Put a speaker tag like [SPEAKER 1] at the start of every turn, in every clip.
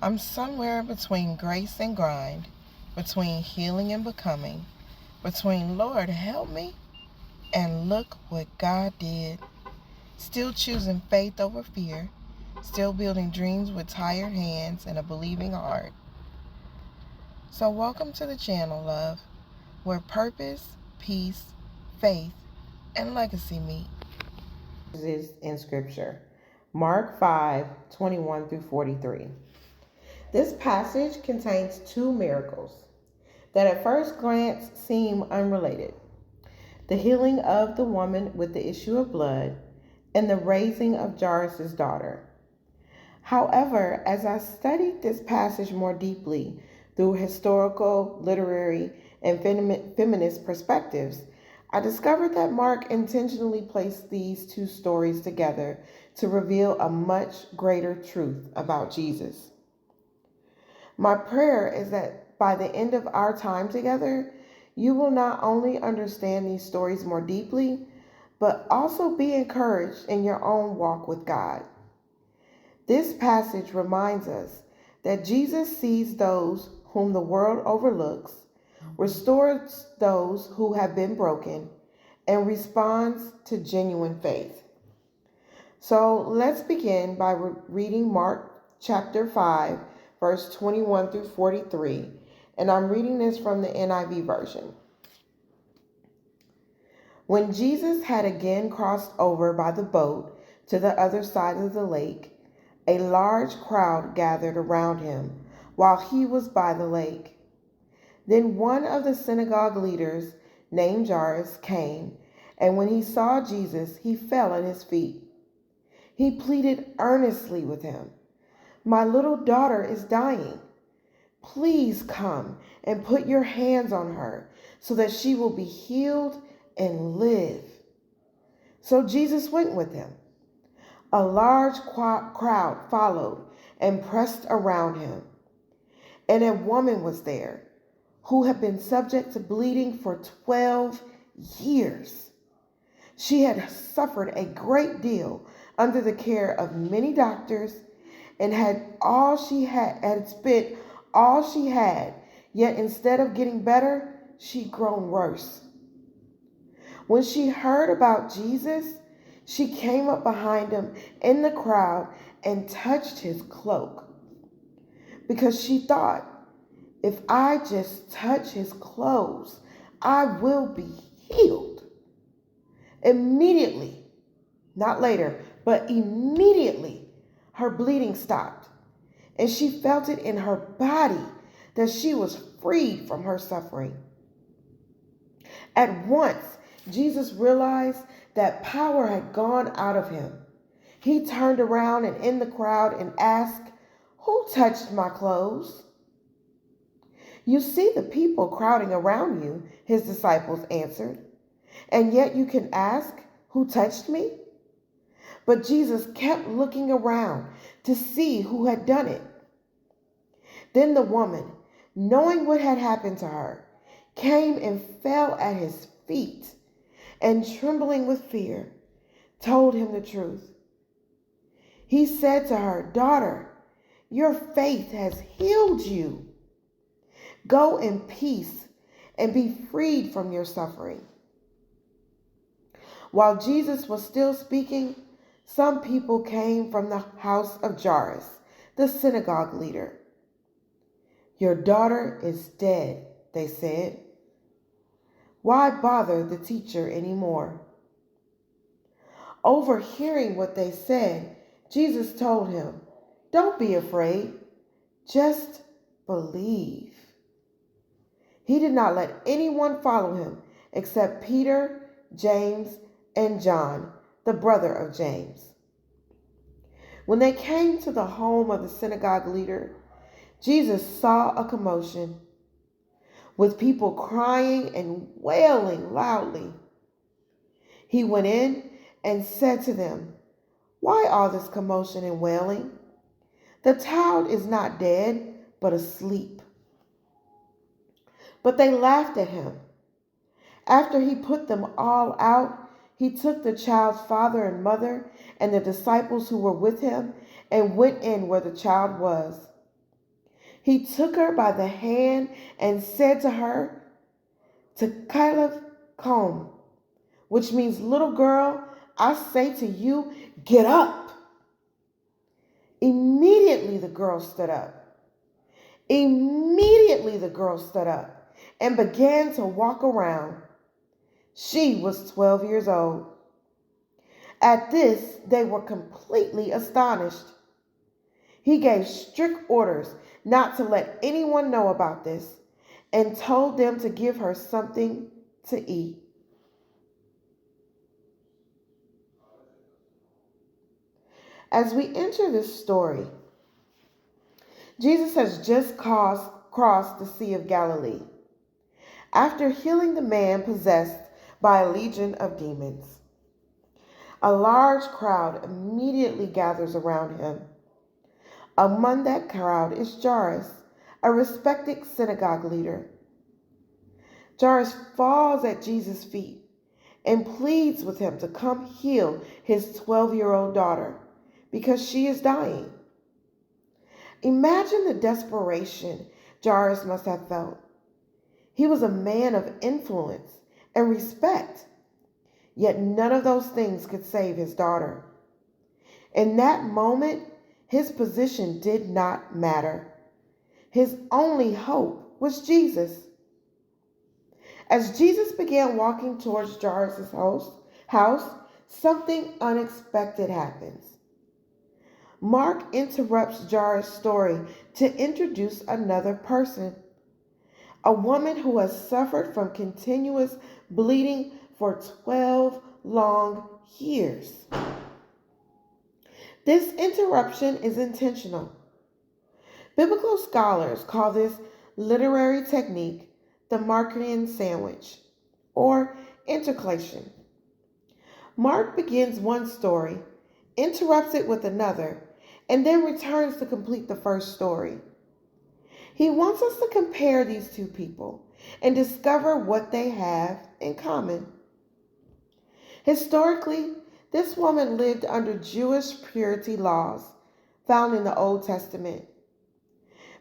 [SPEAKER 1] I'm somewhere between grace and grind, between healing and becoming, between Lord help me and look what God did. Still choosing faith over fear, still building dreams with tired hands and a believing heart. So welcome to the channel, love, where purpose, peace, faith, and legacy meet. Is in Scripture. Mark 5:21 through 43. This passage contains two miracles that at first glance seem unrelated: the healing of the woman with the issue of blood and the raising of Jairus' daughter. However, as I studied this passage more deeply through historical, literary, and feminist perspectives, I discovered that Mark intentionally placed these two stories together to reveal a much greater truth about Jesus. My prayer is that by the end of our time together, you will not only understand these stories more deeply, but also be encouraged in your own walk with God. This passage reminds us that Jesus sees those whom the world overlooks, restores those who have been broken, and responds to genuine faith. So let's begin by reading Mark chapter 5, verse 21 through 43, and I'm reading this from the NIV version. When Jesus had again crossed over by the boat to the other side of the lake, a large crowd gathered around him while he was by the lake. Then one of the synagogue leaders, named Jairus, came, and when he saw Jesus, he fell at his feet. He pleaded earnestly with him, "My little daughter is dying. Please come and put your hands on her so that she will be healed and live." So Jesus went with him. A large crowd followed and pressed around him. And a woman was there who had been subject to bleeding for 12 years. She had suffered a great deal under the care of many doctors and had spent all she had, yet instead of getting better, she'd grown worse. When she heard about Jesus, she came up behind him in the crowd and touched his cloak, because she thought, if I just touch his clothes, I will be healed. Immediately, not later, but immediately, her bleeding stopped, and she felt it in her body that she was freed from her suffering. At once, Jesus realized that power had gone out of him. He turned around and in the crowd and asked, "Who touched my clothes?" "You see the people crowding around you," his disciples answered, "and yet you can ask, 'Who touched me?'" But Jesus kept looking around to see who had done it. Then the woman, knowing what had happened to her, came and fell at his feet, and trembling with fear, told him the truth. He said to her, "Daughter, your faith has healed you. Go in peace and be freed from your suffering." While Jesus was still speaking, some people came from the house of Jairus, the synagogue leader. "Your daughter is dead," they said. "Why bother the teacher anymore?" Overhearing what they said, Jesus told him, "Don't be afraid, just believe." He did not let anyone follow him except Peter, James, and John, the brother of James. When they came to the home of the synagogue leader, Jesus saw a commotion, with people crying and wailing loudly. He went in and said to them, "Why all this commotion and wailing? The child is not dead, but asleep." But they laughed at him. After he put them all out, he took the child's father and mother and the disciples who were with him and went in where the child was. He took her by the hand and said to her, "Tekillah Kom," which means, "Little girl, I say to you, get up." Immediately the girl stood up. Immediately the girl stood up and began to walk around. She was 12 years old. At this, they were completely astonished. He gave strict orders not to let anyone know about this and told them to give her something to eat. As we enter this story, Jesus has just crossed the Sea of Galilee after healing the man possessed by a legion of demons. A large crowd immediately gathers around him. Among that crowd is Jairus, a respected synagogue leader. Jairus falls at Jesus' feet and pleads with him to come heal his 12-year-old daughter because she is dying. Imagine the desperation Jairus must have felt. He was a man of influence and respect, yet none of those things could save his daughter. In that moment, his position did not matter. His only hope was Jesus. As Jesus began walking towards Jairus' house, something unexpected happens. Mark interrupts Jairus' story to introduce another person, a woman who has suffered from continuous bleeding for 12 long years. This interruption is intentional. Biblical scholars call this literary technique the Markan sandwich, or intercalation. Mark begins one story, interrupts it with another, and then returns to complete the first story. He wants us to compare these two people and discover what they have in common. Historically, this woman lived under Jewish purity laws found in the Old Testament.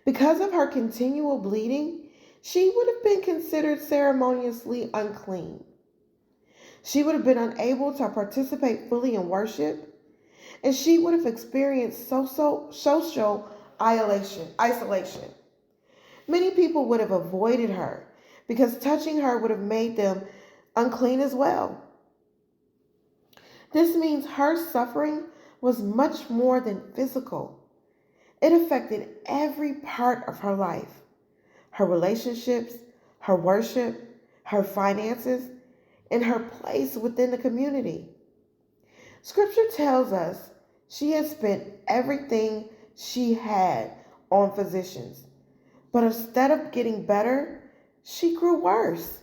[SPEAKER 1] Because of her continual bleeding, she would have been considered ceremoniously unclean. She would have been unable to participate fully in worship, and she would have experienced social isolation. Many people would have avoided her because touching her would have made them unclean as well. This means her suffering was much more than physical. It affected every part of her life, her relationships, her worship, her finances, and her place within the community. Scripture tells us she had spent everything she had on physicians, but instead of getting better, she grew worse.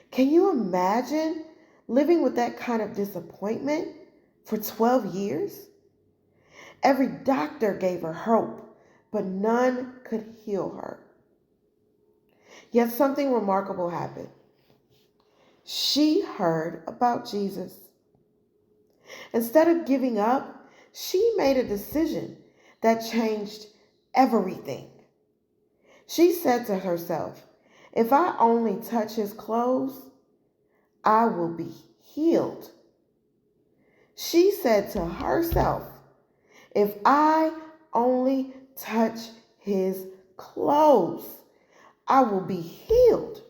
[SPEAKER 1] Can you imagine living with that kind of disappointment for 12 years? Every doctor gave her hope, but none could heal her. Yet something remarkable happened. She heard about Jesus. Instead of giving up, she made a decision that changed everything. She said to herself, "If I only touch his clothes, I will be healed." She said to herself, "If I only touch his clothes, I will be healed."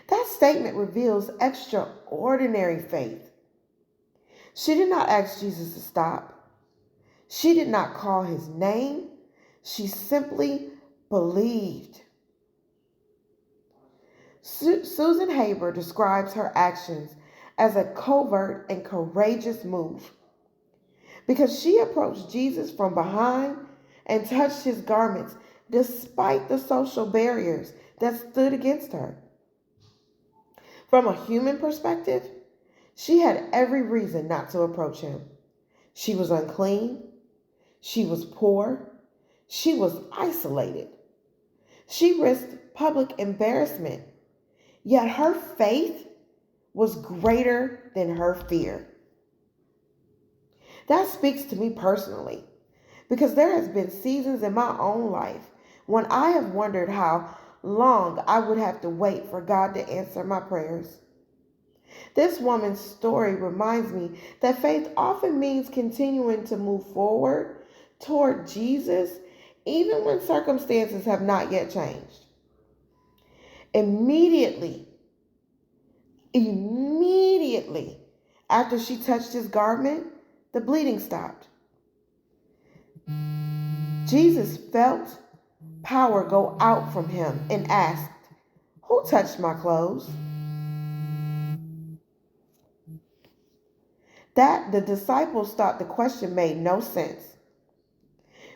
[SPEAKER 1] That statement reveals extraordinary faith. She did not ask Jesus to stop. She did not call his name. She simply believed. Susan Haber describes her actions as a covert and courageous move because she approached Jesus from behind and touched his garments despite the social barriers that stood against her. From a human perspective, she had every reason not to approach him. She was unclean. She was poor. She was isolated. She risked public embarrassment. Yet her faith was greater than her fear. That speaks to me personally
[SPEAKER 2] Because there has been seasons in my own life when I have wondered how long I would have to wait for God to answer my prayers. This woman's story reminds me that faith often means continuing to move forward toward Jesus even when circumstances have not yet changed. Immediately, immediately after she touched his garment, the bleeding stopped. Jesus felt power go out from him and asked, "Who touched my clothes?" That the disciples thought the question made no sense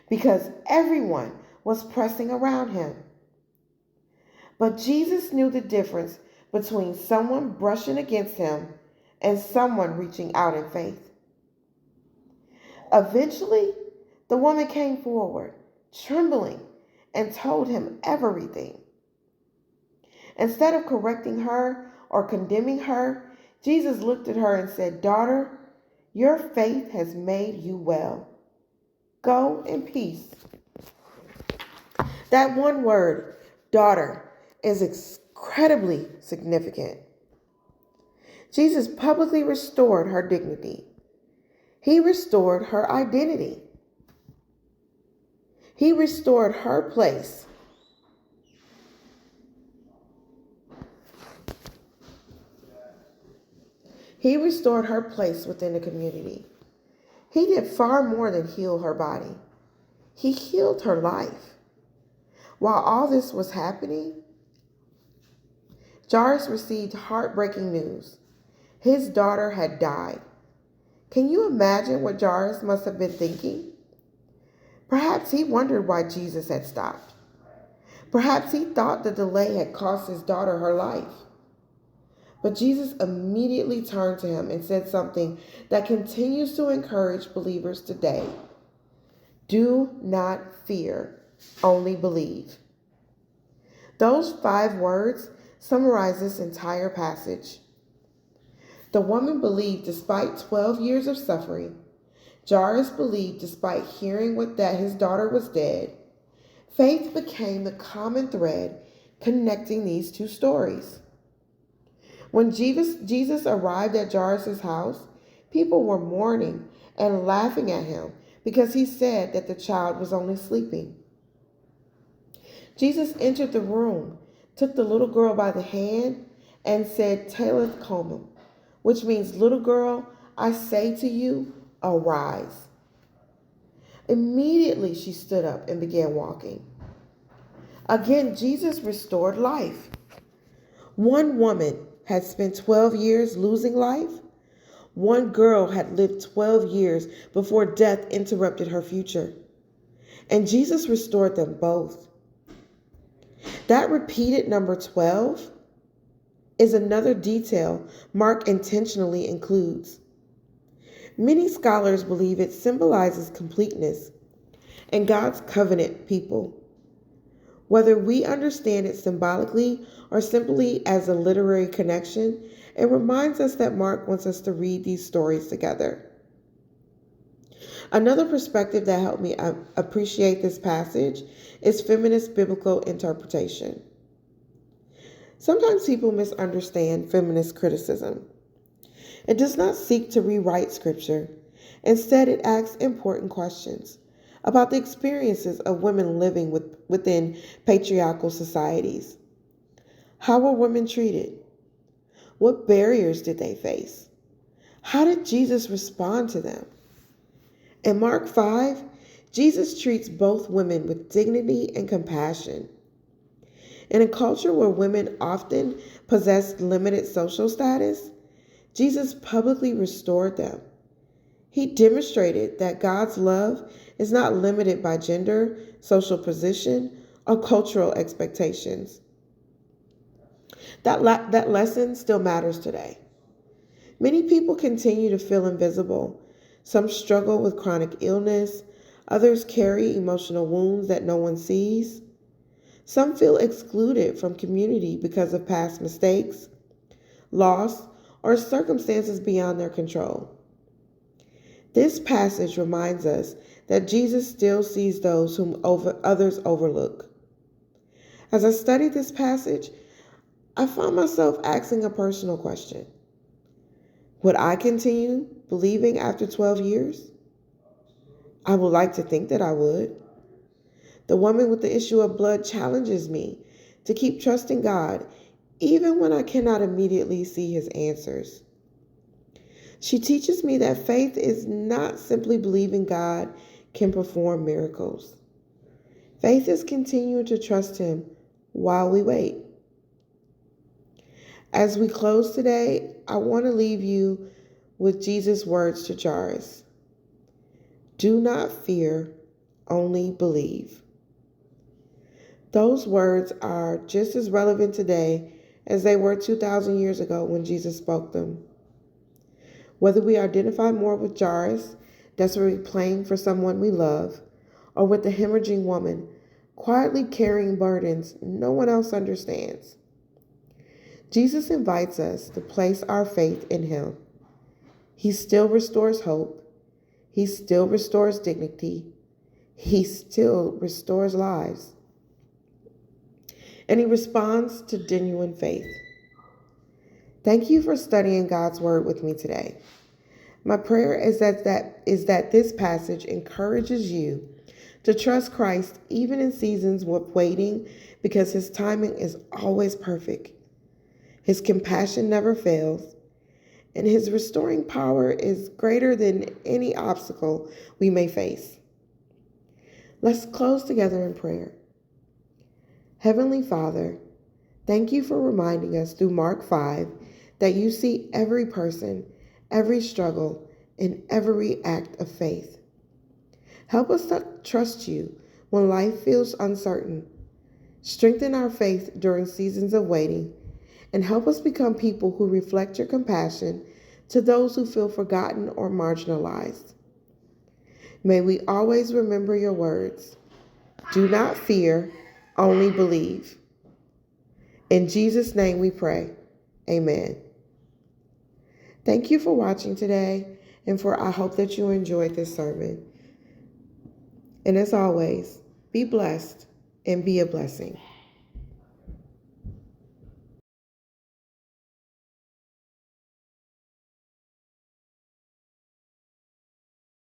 [SPEAKER 2] because everyone was pressing around him. But Jesus knew the difference between someone brushing against him and someone reaching out in faith. Eventually, the woman came forward, trembling, and told him everything. Instead of correcting her or condemning her, Jesus looked at her and said, "Daughter, your faith has made you well. Go in peace." That one word, daughter, is incredibly significant. Jesus publicly restored her dignity. He restored her identity. He restored her place. He restored her place within the community. He did far more than heal her body. He healed her life. While all this was happening, Jairus received heartbreaking news. His daughter had died. Can you imagine what Jairus must have been thinking? Perhaps he wondered why Jesus had stopped. Perhaps he thought the delay had cost his daughter her life. But Jesus immediately turned to him and said something that continues to encourage believers today. Do not fear, only believe. Those 5 words summarize this entire passage. The woman believed despite 12 years of suffering. Jairus believed despite hearing that his daughter was dead. Faith became the common thread connecting these 2 stories. When Jesus arrived at Jairus' house, people were mourning and laughing at him because he said that the child was only sleeping. Jesus entered the room, took the little girl by the hand, and said, "Talitha cumi," which means, "Little girl, I say to you, arise." Immediately she stood up and began walking. Again, Jesus restored life. One woman had spent 12 years losing life. One girl had lived 12 years before death interrupted her future. And Jesus restored them both. That repeated number 12 is another detail Mark intentionally includes. Many scholars believe it symbolizes completeness and God's covenant people. Whether we understand it symbolically or simply as a literary connection, it reminds us that Mark wants us to read these stories together. Another perspective that helped me appreciate this passage is feminist biblical interpretation. Sometimes people misunderstand feminist criticism. It does not seek to rewrite Scripture. Instead, it asks important questions about the experiences of women living within patriarchal societies. How were women treated? What barriers did they face? How did Jesus respond to them? In Mark 5, Jesus treats both women with dignity and compassion. In a culture where women often possessed limited social status, Jesus publicly restored them. He demonstrated that God's love is not limited by gender, social position, or cultural expectations. That lesson still matters today. Many people continue to feel invisible. Some struggle with chronic illness. Others carry emotional wounds that no one sees. Some feel excluded from community because of past mistakes, loss, or circumstances beyond their control. This passage reminds us that Jesus still sees those whom others overlook. As I studied this passage, I found myself asking a personal question. Would I continue believing after 12 years? I would like to think that I would. The woman with the issue of blood challenges me to keep trusting God even when I cannot immediately see his answers. She teaches me that faith is not simply believing God can perform miracles. Faith is continuing to trust him while we wait. As we close today, I want to leave you with Jesus' words to Jairus. Do not fear, only believe. Those words are just as relevant today as they were 2,000 years ago when Jesus spoke them. Whether we identify more with Jairus, desperately praying for someone we love, or with the hemorrhaging woman, quietly carrying burdens no one else understands, Jesus invites us to place our faith in him. He still restores hope. He still restores dignity. He still restores lives. And he responds to genuine faith. Thank you for studying God's word with me today. My prayer is that this passage encourages you to trust Christ even in seasons of waiting, because his timing is always perfect. His compassion never fails, and his restoring power is greater than any obstacle we may face. Let's close together in prayer. Heavenly Father, thank you for reminding us through Mark 5 that you see every person, every struggle, and every act of faith. Help us to trust you when life feels uncertain. Strengthen our faith during seasons of waiting, and help us become people who reflect your compassion to those who feel forgotten or marginalized. May we always remember your words. Do not fear, only believe. In Jesus' name we pray. Amen. Thank you for watching today, and I hope that you enjoyed this sermon. And as always, be blessed and be a blessing.